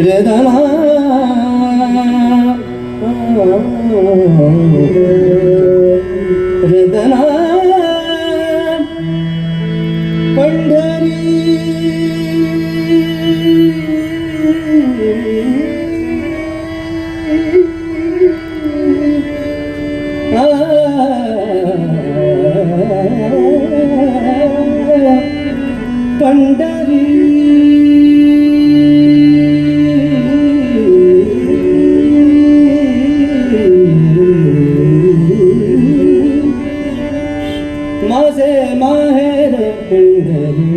रदना पंढरी पंढरी माझे माहेर पंढरी,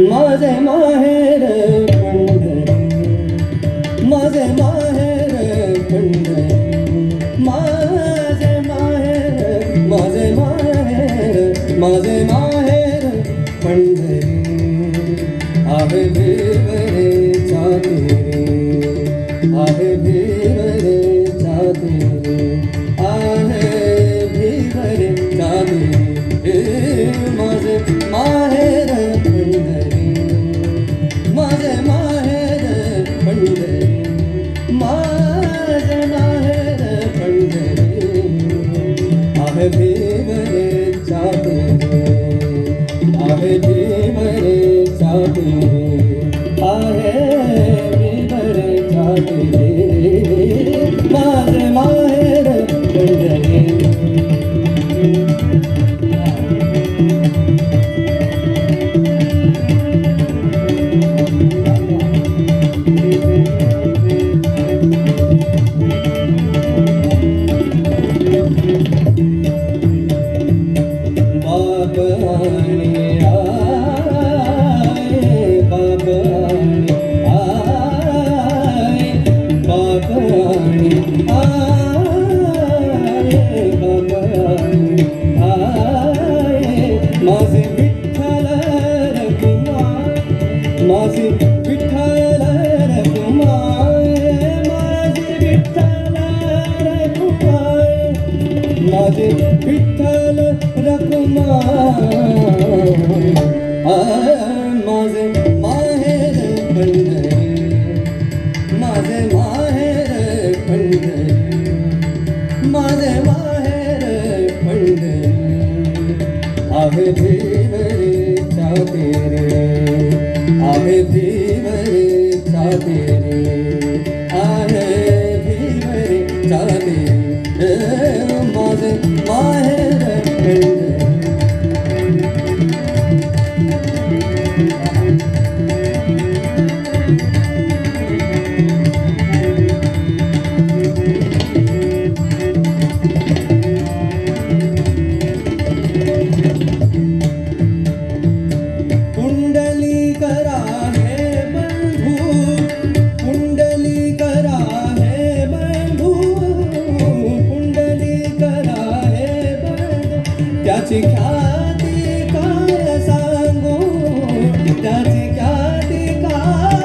माझे माहेर पंढरी, माझे माहेर पंढरी, माझे माहेर, माझे माहेर, माझे माहेर पंढरी. आहे भिवरे चातेरे, आहे भिवरे चातेरे, आहे भिवरे चातेरे. माझे माहेर पंढरी, माझे माहेर पंढरी, माझे माहेर पंढरी. आहे भिवरे चातेरे, आहे भिवरे चातेरे, आहे भिवरे चातेरे. माझे माहेर पंढरी. माझे विठ्ठल रघुमाय, माझे विठ्ठल रघुमाय, माझे विठ्ठल रघुमाय, माझे विठ्ठल रघुमाय. माझे माहेर पंढरी, माझे माहेर पंढरी, माझे माहेर पंढरी. आहे भिवरे चातेरे, आहे भिवरे चातेरे, आहे भिवरे चातेरे. माझे माहेर पंढरी. त्याची ख्याती काय सांगू, त्याची ख्याती काय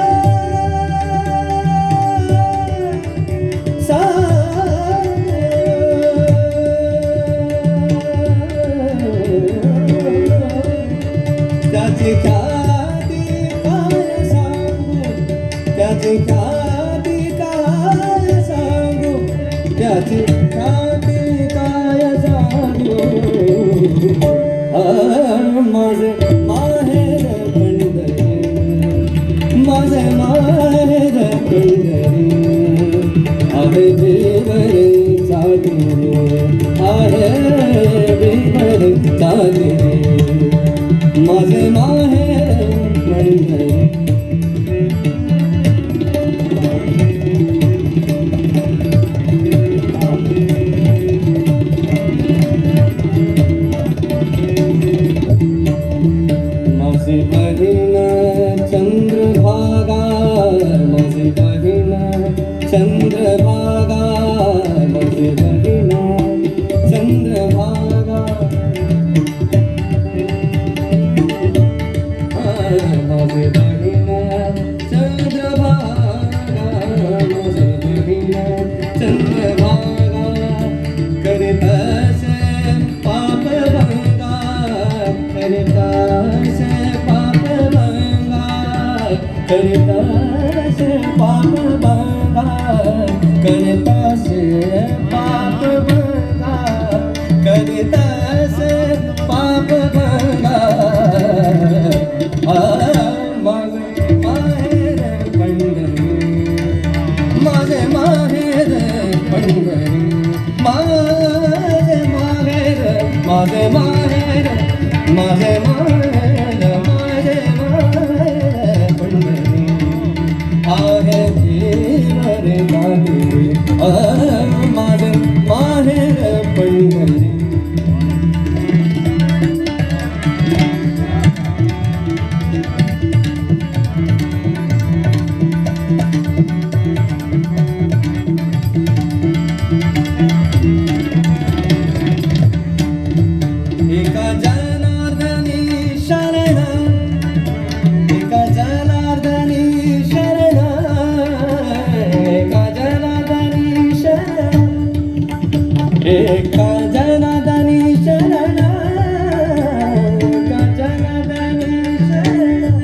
सांगू, त्याची ख्याती काय सांगू, त्याची ख्याती काय सांगू, त्याची ख्याती काय सांगू. माझे माहेर पंढरी, माझे माहेर पंढरी. आहे भिवरे चातेरे, आहे भिवरे चातेरे. माझे माहेर पंढरी. माझी बहीण चंद्रभागा, माझी बहीण चंद्रभागा, करतास पाप बंगा करतास पाप बंगा करतास पाप बंगा माझे माहेर पंढरी माझे माहेर पंढरी माझे माहेर माझे माहेर माझे माहेर माझे माहेर पंढरी आहे जीवर गादी माझे माहेर पंढरी एका जनार्दनी शरण एका जनार्दनी शरण एका जनार्दनी शरण एका जनार्दनी शरण एका जनार्दनी शरण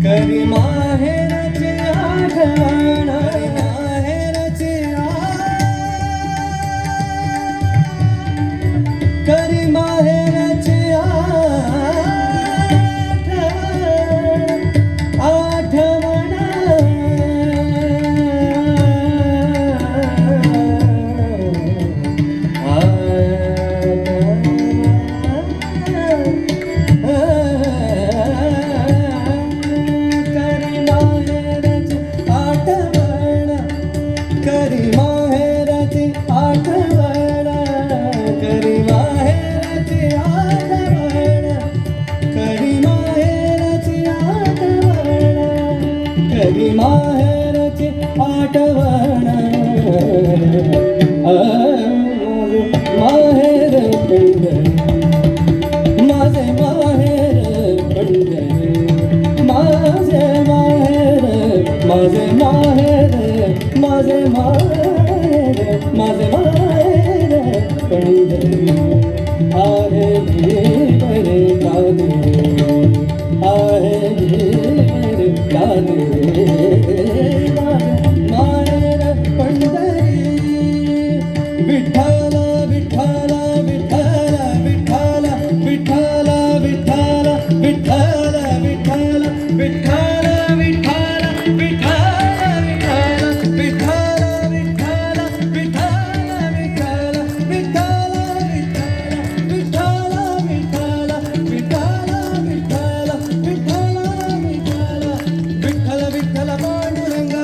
करी माहेरची आठवण माहेरची करी माहेरची आठवण करी माहेरची आठवण करी माहेरची आठवण करी माहेरची आठवण करी माहेरची आठवण माहेर पंढरी माझे माहेर पंढरी माझे माहेर माझे माहेर माझे माहेर माझे माहेर पंढरी आहे जीवर गादी आहे जीवर गादी माहेर पंढरी विठ्ठल विठ्ठल विठ्ठल विठ्ठल विठ्ठल विठ्ठल विठ्ठल विठ्ठल विठ्ठल विठ्ठल विठ्ठल विठ्ठल पांडुरंगा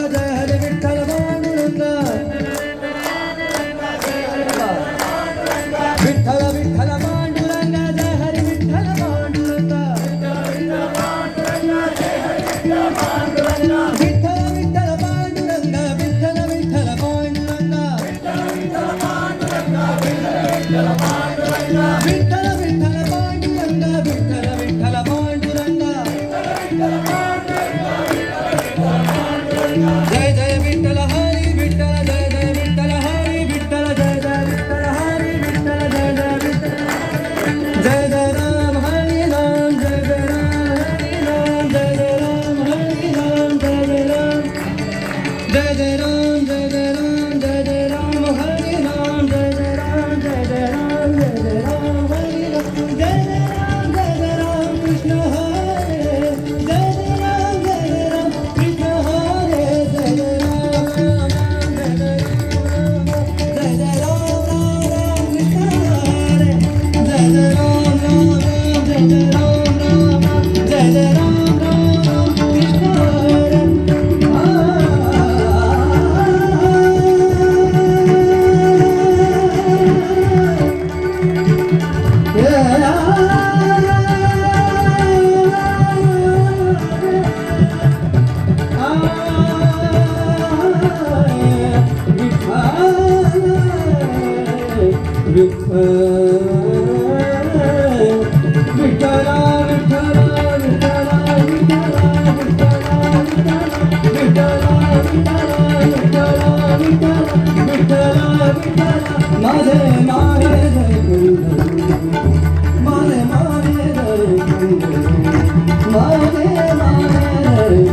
विठ्ठल विठ्ठल पांडुरंगा जय जय विठ्ठल हरी विठ्ठल जय जय विठ्ठल हरी विठ्ठल जय जय विठ्ठल हरी विठ्ठल जय जय विठ्ठल जय जय राम हरी राम जय जय राम हरी राम जय जय राम हरी राम जय जय राम जय जय राम जय जय राम जय जय राम हरी राम जय जय राम जय जय राम जय जय राम हरी राम जय जय राम कृष्ण हरे जय जय राम कृष्ण हरे जय जय राम जय जय राम राम कृष्ण हरे जय जय राम जय जय राम जय जय राम कृष्ण हरे माझे माहेर माझे माहेर माझे माहेर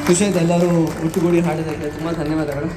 ಖುಷಿ ಆಯ್ತು ಎಲ್ಲರೂ ಒಟ್ಟುಗೂಡಿ ಹಾಡಿದ್ದಕ್ಕೆ ತುಂಬ ಧನ್ಯವಾದಗಳು.